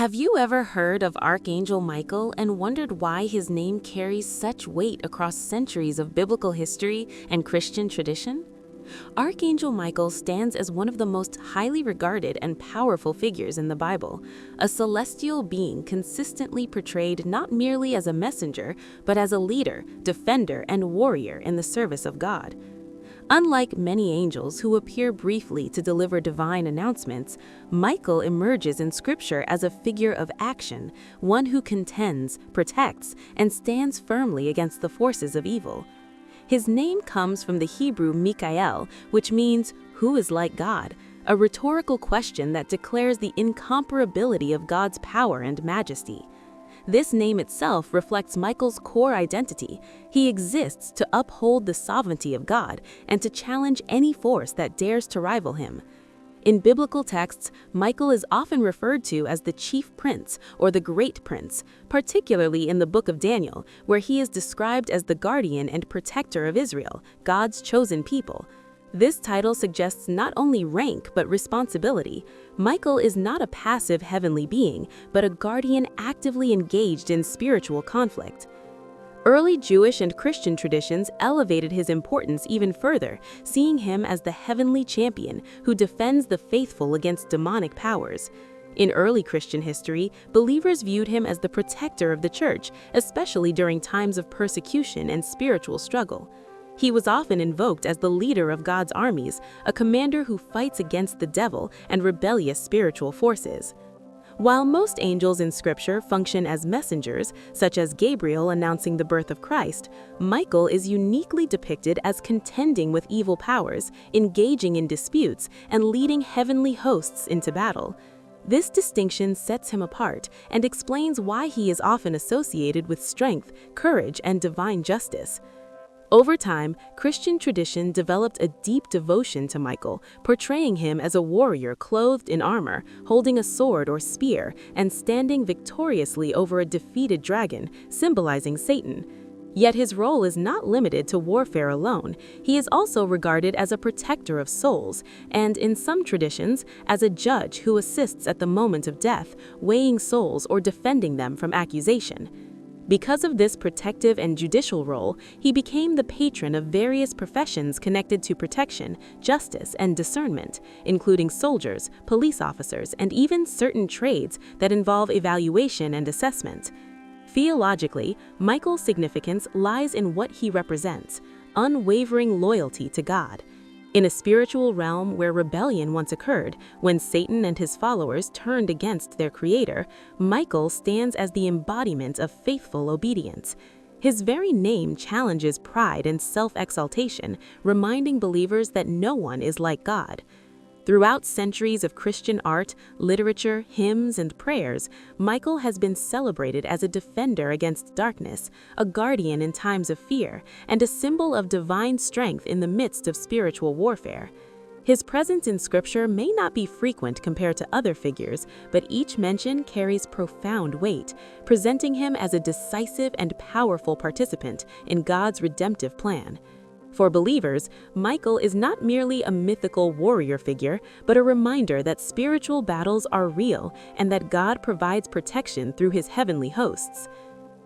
Have you ever heard of Archangel Michael and wondered why his name carries such weight across centuries of biblical history and Christian tradition? Archangel Michael stands as one of the most highly regarded and powerful figures in the Bible, a celestial being consistently portrayed not merely as a messenger, but as a leader, defender, and warrior in the service of God. Unlike many angels who appear briefly to deliver divine announcements, Michael emerges in Scripture as a figure of action, one who contends, protects, and stands firmly against the forces of evil. His name comes from the Hebrew Mikael, which means, "Who is like God?" a rhetorical question that declares the incomparability of God's power and majesty. This name itself reflects Michael's core identity. He exists to uphold the sovereignty of God and to challenge any force that dares to rival him. In biblical texts, Michael is often referred to as the chief prince or the great prince, particularly in the book of Daniel, where he is described as the guardian and protector of Israel, God's chosen people. This title suggests not only rank but responsibility. Michael is not a passive heavenly being, but a guardian actively engaged in spiritual conflict. Early Jewish and Christian traditions elevated his importance even further, seeing him as the heavenly champion who defends the faithful against demonic powers. In early Christian history, believers viewed him as the protector of the church, especially during times of persecution and spiritual struggle. He was often invoked as the leader of God's armies, a commander who fights against the devil and rebellious spiritual forces. While most angels in Scripture function as messengers, such as Gabriel announcing the birth of Christ, Michael is uniquely depicted as contending with evil powers, engaging in disputes, and leading heavenly hosts into battle. This distinction sets him apart and explains why he is often associated with strength, courage, and divine justice. Over time, Christian tradition developed a deep devotion to Michael, portraying him as a warrior clothed in armor, holding a sword or spear, and standing victoriously over a defeated dragon, symbolizing Satan. Yet his role is not limited to warfare alone. He is also regarded as a protector of souls, and in some traditions, as a judge who assists at the moment of death, weighing souls or defending them from accusation. Because of this protective and judicial role, he became the patron of various professions connected to protection, justice, and discernment, including soldiers, police officers, and even certain trades that involve evaluation and assessment. Theologically, Michael's significance lies in what he represents: unwavering loyalty to God. In a spiritual realm where rebellion once occurred, when Satan and his followers turned against their creator, Michael stands as the embodiment of faithful obedience. His very name challenges pride and self-exaltation, reminding believers that no one is like God. Throughout centuries of Christian art, literature, hymns, and prayers, Michael has been celebrated as a defender against darkness, a guardian in times of fear, and a symbol of divine strength in the midst of spiritual warfare. His presence in Scripture may not be frequent compared to other figures, but each mention carries profound weight, presenting him as a decisive and powerful participant in God's redemptive plan. For believers, Michael is not merely a mythical warrior figure, but a reminder that spiritual battles are real and that God provides protection through his heavenly hosts.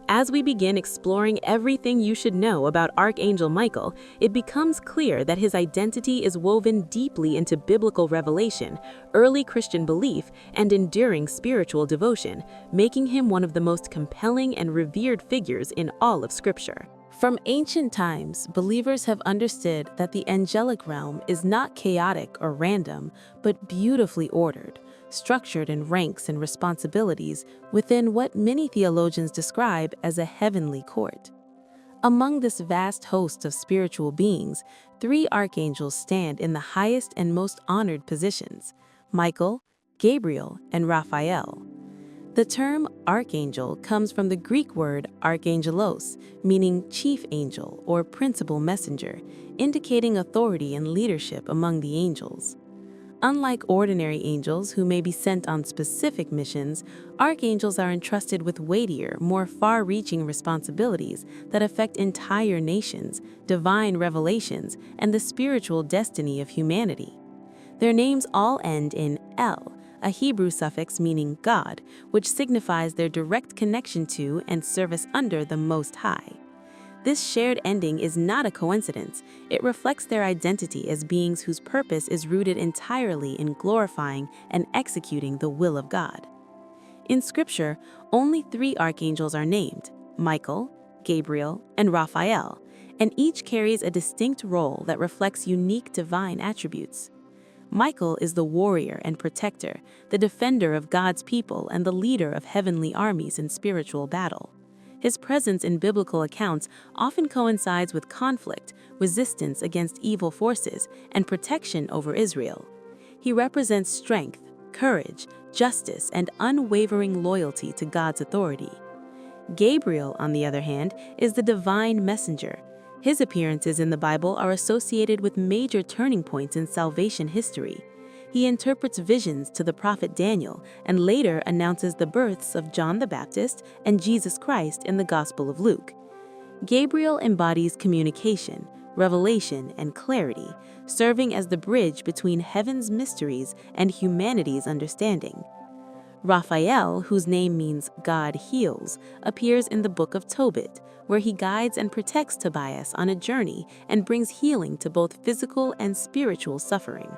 As we begin exploring everything you should know about Archangel Michael, it becomes clear that his identity is woven deeply into biblical revelation, early Christian belief, and enduring spiritual devotion, making him one of the most compelling and revered figures in all of Scripture. From ancient times, believers have understood that the angelic realm is not chaotic or random, but beautifully ordered, structured in ranks and responsibilities within what many theologians describe as a heavenly court. Among this vast host of spiritual beings, 3 archangels stand in the highest and most honored positions: Michael, Gabriel, and Raphael. The term archangel comes from the Greek word archangelos, meaning chief angel or principal messenger, indicating authority and leadership among the angels. Unlike ordinary angels who may be sent on specific missions, archangels are entrusted with weightier, more far-reaching responsibilities that affect entire nations, divine revelations, and the spiritual destiny of humanity. Their names all end in El, a Hebrew suffix meaning God, which signifies their direct connection to and service under the Most High. This shared ending is not a coincidence. It reflects their identity as beings whose purpose is rooted entirely in glorifying and executing the will of God. In Scripture, only 3 archangels are named: Michael, Gabriel, and Raphael, and each carries a distinct role that reflects unique divine attributes. Michael is the warrior and protector, the defender of God's people and the leader of heavenly armies in spiritual battle. His presence in biblical accounts often coincides with conflict, resistance against evil forces, and protection over Israel. He represents strength, courage, justice, and unwavering loyalty to God's authority. Gabriel, on the other hand, is the divine messenger. His appearances in the Bible are associated with major turning points in salvation history. He interprets visions to the prophet Daniel and later announces the births of John the Baptist and Jesus Christ in the Gospel of Luke. Gabriel embodies communication, revelation, and clarity, serving as the bridge between heaven's mysteries and humanity's understanding. Raphael, whose name means God heals, appears in the book of Tobit, where he guides and protects Tobias on a journey and brings healing to both physical and spiritual suffering.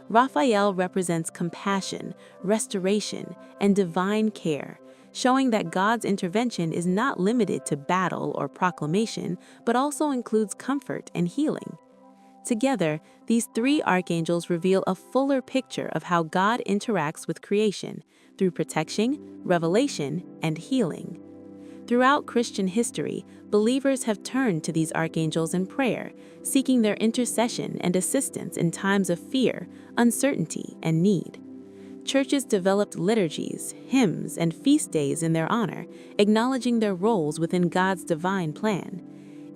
Raphael represents compassion, restoration, and divine care, showing that God's intervention is not limited to battle or proclamation, but also includes comfort and healing. Together, these 3 archangels reveal a fuller picture of how God interacts with creation through protection, revelation, and healing. Throughout Christian history, believers have turned to these archangels in prayer, seeking their intercession and assistance in times of fear, uncertainty, and need. Churches developed liturgies, hymns, and feast days in their honor, acknowledging their roles within God's divine plan.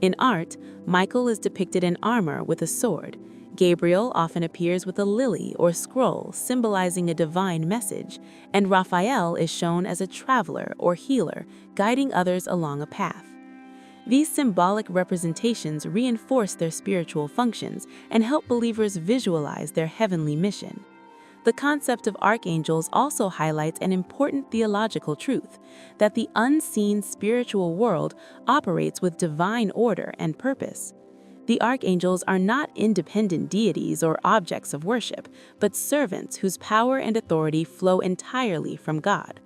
In art, Michael is depicted in armor with a sword. Gabriel often appears with a lily or scroll symbolizing a divine message, and Raphael is shown as a traveler or healer, guiding others along a path. These symbolic representations reinforce their spiritual functions and help believers visualize their heavenly mission. The concept of archangels also highlights an important theological truth, that the unseen spiritual world operates with divine order and purpose. The archangels are not independent deities or objects of worship, but servants whose power and authority flow entirely from God.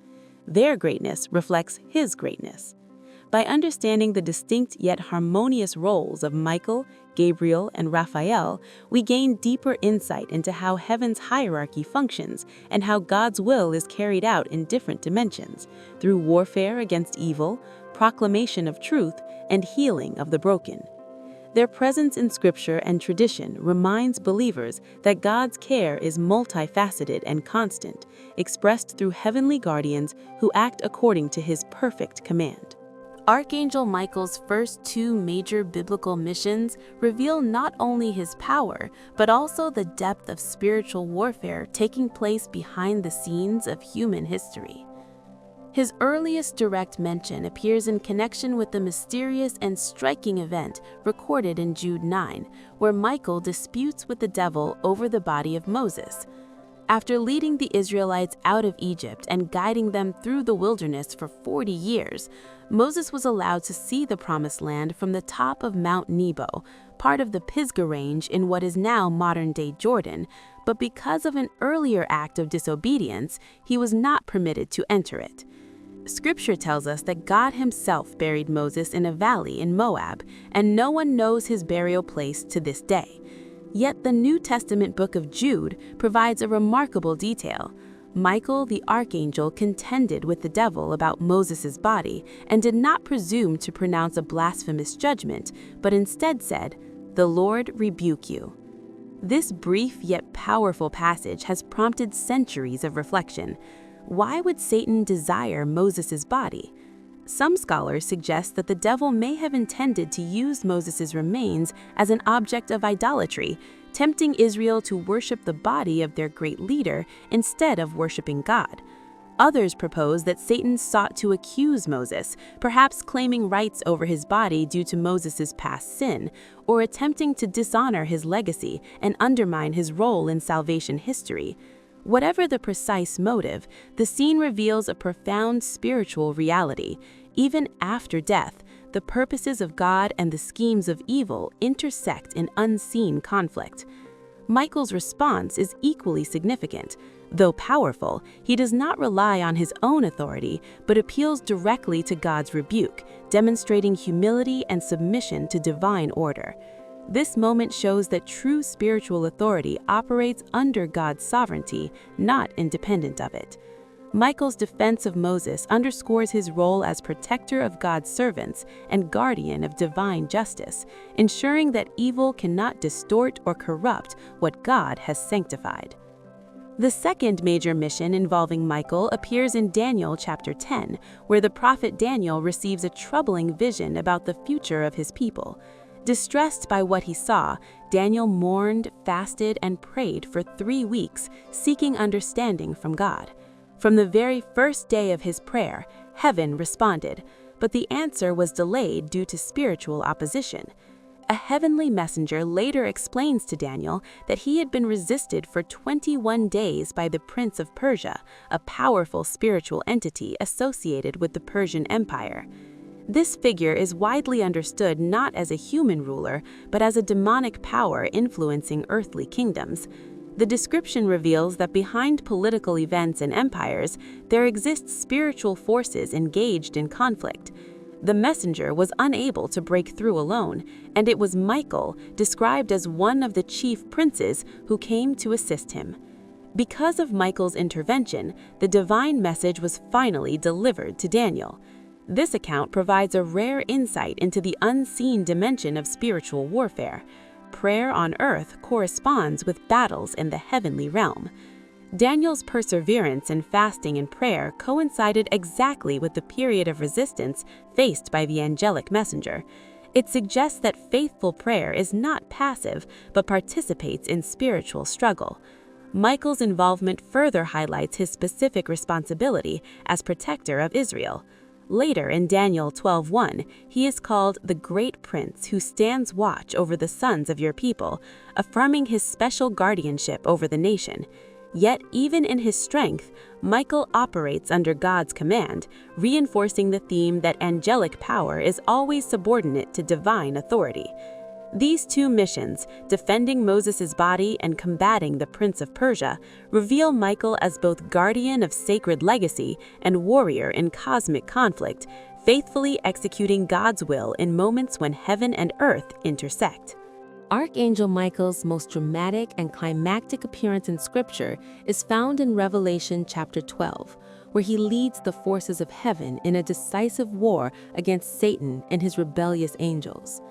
Their greatness reflects His greatness. By understanding the distinct yet harmonious roles of Michael, Gabriel, and Raphael, we gain deeper insight into how heaven's hierarchy functions and how God's will is carried out in different dimensions, through warfare against evil, proclamation of truth, and healing of the broken. Their presence in Scripture and tradition reminds believers that God's care is multifaceted and constant, expressed through heavenly guardians who act according to His perfect command. Archangel Michael's first 2 major biblical missions reveal not only his power, but also the depth of spiritual warfare taking place behind the scenes of human history. His earliest direct mention appears in connection with the mysterious and striking event recorded in Jude 9, where Michael disputes with the devil over the body of Moses. After leading the Israelites out of Egypt and guiding them through the wilderness for 40 years, Moses was allowed to see the Promised Land from the top of Mount Nebo, part of the Pisgah Range in what is now modern-day Jordan, but because of an earlier act of disobedience, he was not permitted to enter it. Scripture tells us that God Himself buried Moses in a valley in Moab, and no one knows his burial place to this day. Yet the New Testament book of Jude provides a remarkable detail. Michael the archangel contended with the devil about Moses' body and did not presume to pronounce a blasphemous judgment, but instead said, "The Lord rebuke you." This brief yet powerful passage has prompted centuries of reflection. Why would Satan desire Moses' body? Some scholars suggest that the devil may have intended to use Moses' remains as an object of idolatry, tempting Israel to worship the body of their great leader instead of worshiping God. Others propose that Satan sought to accuse Moses, perhaps claiming rights over his body due to Moses' past sin, or attempting to dishonor his legacy and undermine his role in salvation history. Whatever the precise motive, the scene reveals a profound spiritual reality. Even after death, the purposes of God and the schemes of evil intersect in unseen conflict. Michael's response is equally significant. Though powerful, he does not rely on his own authority, but appeals directly to God's rebuke, demonstrating humility and submission to divine order. This moment shows that true spiritual authority operates under God's sovereignty, not independent of it. Michael's defense of Moses underscores his role as protector of God's servants and guardian of divine justice, ensuring that evil cannot distort or corrupt what God has sanctified. The second major mission involving Michael appears in Daniel chapter 10, where the prophet Daniel receives a troubling vision about the future of his people. Distressed by what he saw, Daniel mourned, fasted, and prayed for 3 weeks, seeking understanding from God. From the very first day of his prayer, heaven responded, but the answer was delayed due to spiritual opposition. A heavenly messenger later explains to Daniel that he had been resisted for 21 days by the Prince of Persia, a powerful spiritual entity associated with the Persian Empire. This figure is widely understood not as a human ruler, but as a demonic power influencing earthly kingdoms. The description reveals that behind political events and empires, there exist spiritual forces engaged in conflict. The messenger was unable to break through alone, and it was Michael, described as one of the chief princes, who came to assist him. Because of Michael's intervention, the divine message was finally delivered to Daniel. This account provides a rare insight into the unseen dimension of spiritual warfare. Prayer on earth corresponds with battles in the heavenly realm. Daniel's perseverance in fasting and prayer coincided exactly with the period of resistance faced by the angelic messenger. It suggests that faithful prayer is not passive, but participates in spiritual struggle. Michael's involvement further highlights his specific responsibility as protector of Israel. Later in Daniel 12:1, he is called the Great Prince who stands watch over the sons of your people, affirming his special guardianship over the nation. Yet, even in his strength, Michael operates under God's command, reinforcing the theme that angelic power is always subordinate to divine authority. These two missions, defending Moses' body and combating the Prince of Persia, reveal Michael as both guardian of sacred legacy and warrior in cosmic conflict, faithfully executing God's will in moments when heaven and earth intersect. Archangel Michael's most dramatic and climactic appearance in Scripture is found in Revelation chapter 12, where he leads the forces of heaven in a decisive war against Satan and his rebellious angels.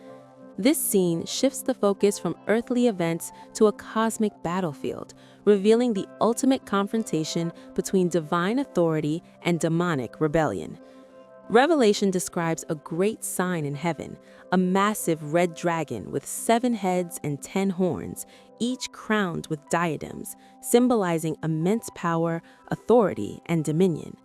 This scene shifts the focus from earthly events to a cosmic battlefield, revealing the ultimate confrontation between divine authority and demonic rebellion. Revelation describes a great sign in heaven, a massive red dragon with 7 heads and 10 horns, each crowned with diadems, symbolizing immense power, authority, and dominion.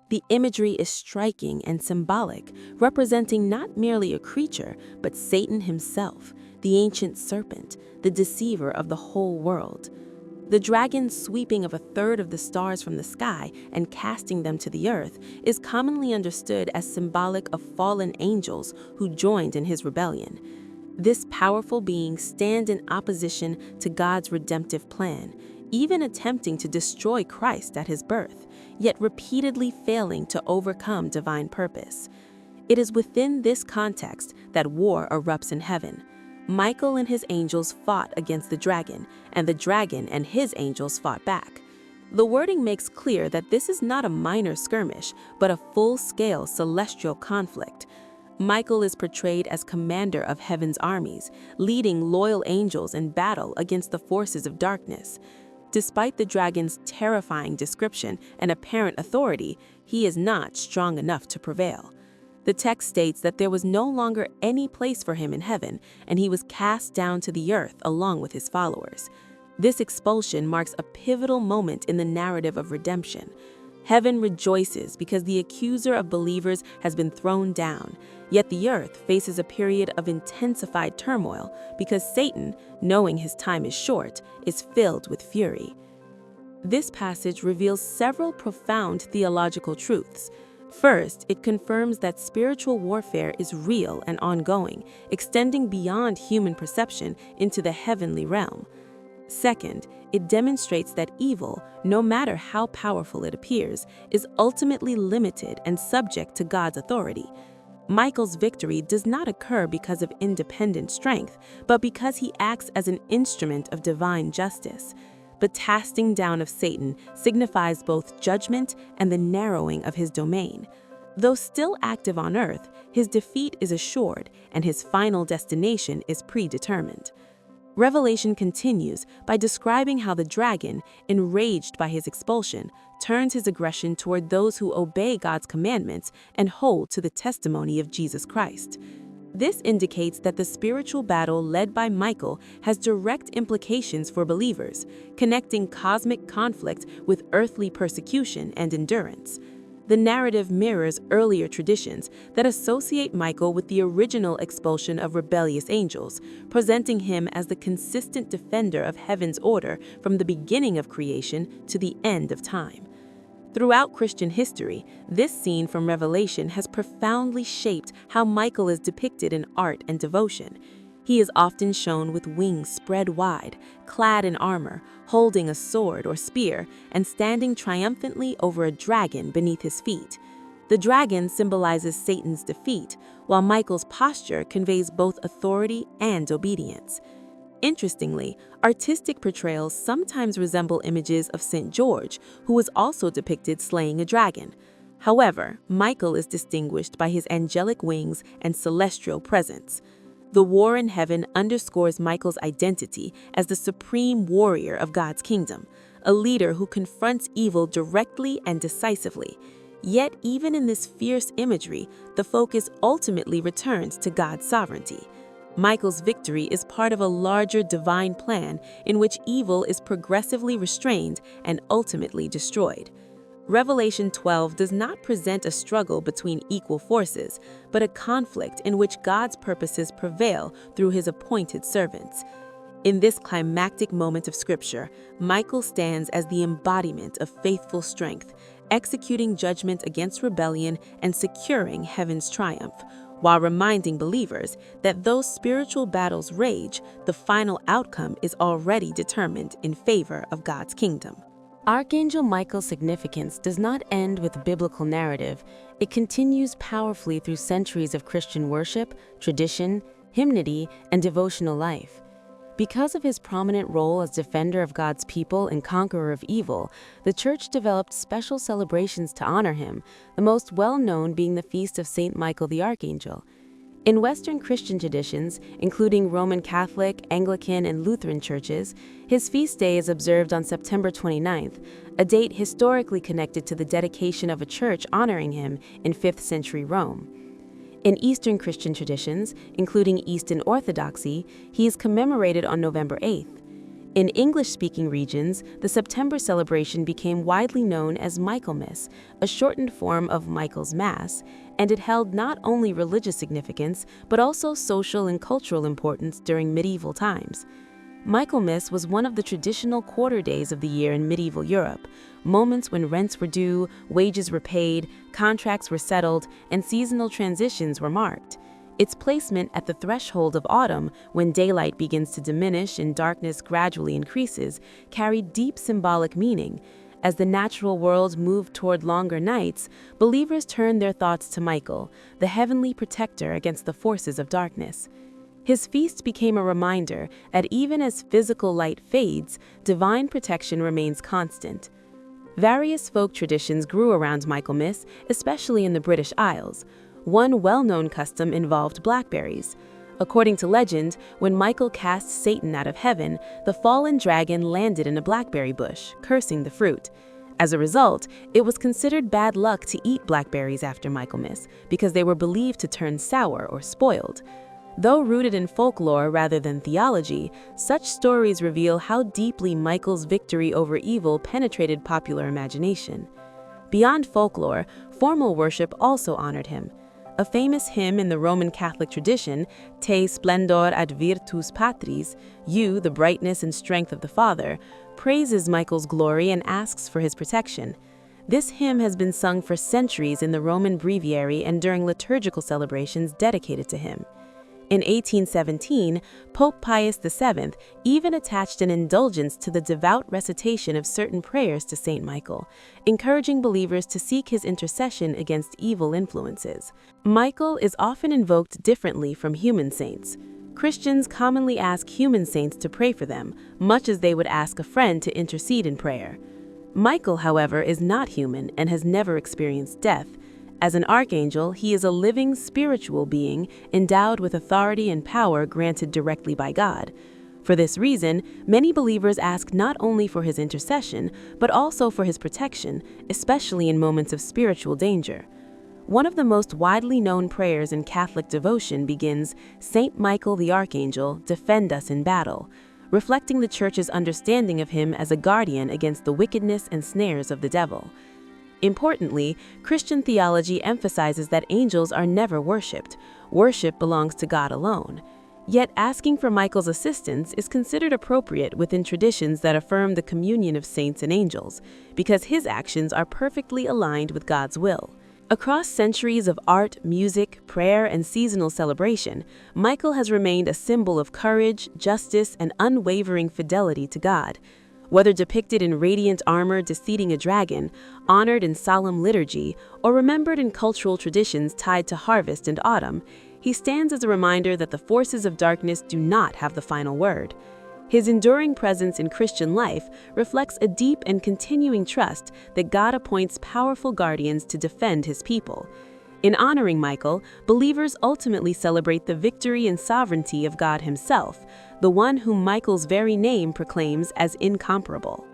The imagery is striking and symbolic, representing not merely a creature, but Satan himself, the ancient serpent, the deceiver of the whole world. The dragon sweeping of 1/3 of the stars from the sky and casting them to the earth is commonly understood as symbolic of fallen angels who joined in his rebellion. This powerful being stands in opposition to God's redemptive plan, even attempting to destroy Christ at his birth, yet repeatedly failing to overcome divine purpose. It is within this context that war erupts in heaven. Michael and his angels fought against the dragon, and the dragon and his angels fought back. The wording makes clear that this is not a minor skirmish, but a full-scale celestial conflict. Michael is portrayed as commander of heaven's armies, leading loyal angels in battle against the forces of darkness. Despite the dragon's terrifying description and apparent authority, he is not strong enough to prevail. The text states that there was no longer any place for him in heaven, and he was cast down to the earth along with his followers. This expulsion marks a pivotal moment in the narrative of redemption. Heaven rejoices because the accuser of believers has been thrown down, yet the earth faces a period of intensified turmoil because Satan, knowing his time is short, is filled with fury. This passage reveals several profound theological truths. First, it confirms that spiritual warfare is real and ongoing, extending beyond human perception into the heavenly realm. Second, it demonstrates that evil, no matter how powerful it appears, is ultimately limited and subject to God's authority. Michael's victory does not occur because of independent strength, but because he acts as an instrument of divine justice. The casting down of Satan signifies both judgment and the narrowing of his domain. Though still active on earth, his defeat is assured and his final destination is predetermined. Revelation continues by describing how the dragon, enraged by his expulsion, turns his aggression toward those who obey God's commandments and hold to the testimony of Jesus Christ. This indicates that the spiritual battle led by Michael has direct implications for believers, connecting cosmic conflict with earthly persecution and endurance. The narrative mirrors earlier traditions that associate Michael with the original expulsion of rebellious angels, presenting him as the consistent defender of heaven's order from the beginning of creation to the end of time. Throughout Christian history, this scene from Revelation has profoundly shaped how Michael is depicted in art and devotion. He is often shown with wings spread wide, clad in armor, holding a sword or spear, and standing triumphantly over a dragon beneath his feet. The dragon symbolizes Satan's defeat, while Michael's posture conveys both authority and obedience. Interestingly, artistic portrayals sometimes resemble images of St. George, who was also depicted slaying a dragon. However, Michael is distinguished by his angelic wings and celestial presence. The war in heaven underscores Michael's identity as the supreme warrior of God's kingdom, a leader who confronts evil directly and decisively. Yet, even in this fierce imagery, the focus ultimately returns to God's sovereignty. Michael's victory is part of a larger divine plan in which evil is progressively restrained and ultimately destroyed. Revelation 12 does not present a struggle between equal forces, but a conflict in which God's purposes prevail through his appointed servants. In this climactic moment of Scripture, Michael stands as the embodiment of faithful strength, executing judgment against rebellion and securing heaven's triumph, while reminding believers that though spiritual battles rage, the final outcome is already determined in favor of God's kingdom. Archangel Michael's significance does not end with biblical narrative. It continues powerfully through centuries of Christian worship, tradition, hymnody, and devotional life. Because of his prominent role as defender of God's people and conqueror of evil, the Church developed special celebrations to honor him, the most well-known being the Feast of St. Michael the Archangel. In Western Christian traditions, including Roman Catholic, Anglican, and Lutheran churches, his feast day is observed on September 29th, a date historically connected to the dedication of a church honoring him in 5th century Rome. In Eastern Christian traditions, including Eastern Orthodoxy, he is commemorated on November 8th. In English-speaking regions, the September celebration became widely known as Michaelmas, a shortened form of Michael's Mass, and it held not only religious significance, but also social and cultural importance during medieval times. Michaelmas was one of the traditional quarter days of the year in medieval Europe, moments when rents were due, wages were paid, contracts were settled, and seasonal transitions were marked. Its placement at the threshold of autumn, when daylight begins to diminish and darkness gradually increases, carried deep symbolic meaning. As the natural world moved toward longer nights, believers turned their thoughts to Michael, the heavenly protector against the forces of darkness. His feast became a reminder that even as physical light fades, divine protection remains constant. Various folk traditions grew around Michaelmas, especially in the British Isles. One well-known custom involved blackberries. According to legend, when Michael cast Satan out of heaven, the fallen dragon landed in a blackberry bush, cursing the fruit. As a result, it was considered bad luck to eat blackberries after Michaelmas because they were believed to turn sour or spoiled. Though rooted in folklore rather than theology, such stories reveal how deeply Michael's victory over evil penetrated popular imagination. Beyond folklore, formal worship also honored him. A famous hymn in the Roman Catholic tradition, Te splendor ad virtus patris, You, the brightness and strength of the Father, praises Michael's glory and asks for his protection. This hymn has been sung for centuries in the Roman breviary and during liturgical celebrations dedicated to him. In 1817, Pope Pius VII even attached an indulgence to the devout recitation of certain prayers to Saint Michael, encouraging believers to seek his intercession against evil influences. Michael is often invoked differently from human saints. Christians commonly ask human saints to pray for them, much as they would ask a friend to intercede in prayer. Michael, however, is not human and has never experienced death. As an archangel, he is a living spiritual being endowed with authority and power granted directly by God. For this reason, many believers ask not only for his intercession, but also for his protection, especially in moments of spiritual danger. One of the most widely known prayers in Catholic devotion begins, "Saint Michael the Archangel, defend us in battle," reflecting the Church's understanding of him as a guardian against the wickedness and snares of the devil. Importantly, Christian theology emphasizes that angels are never worshipped. Worship belongs to God alone. Yet asking for Michael's assistance is considered appropriate within traditions that affirm the communion of saints and angels, because his actions are perfectly aligned with God's will. Across centuries of art, music, prayer, and seasonal celebration, Michael has remained a symbol of courage, justice, and unwavering fidelity to God. Whether depicted in radiant armor defeating a dragon, honored in solemn liturgy, or remembered in cultural traditions tied to harvest and autumn, he stands as a reminder that the forces of darkness do not have the final word. His enduring presence in Christian life reflects a deep and continuing trust that God appoints powerful guardians to defend his people. In honoring Michael, believers ultimately celebrate the victory and sovereignty of God himself, the one whom Michael's very name proclaims as incomparable.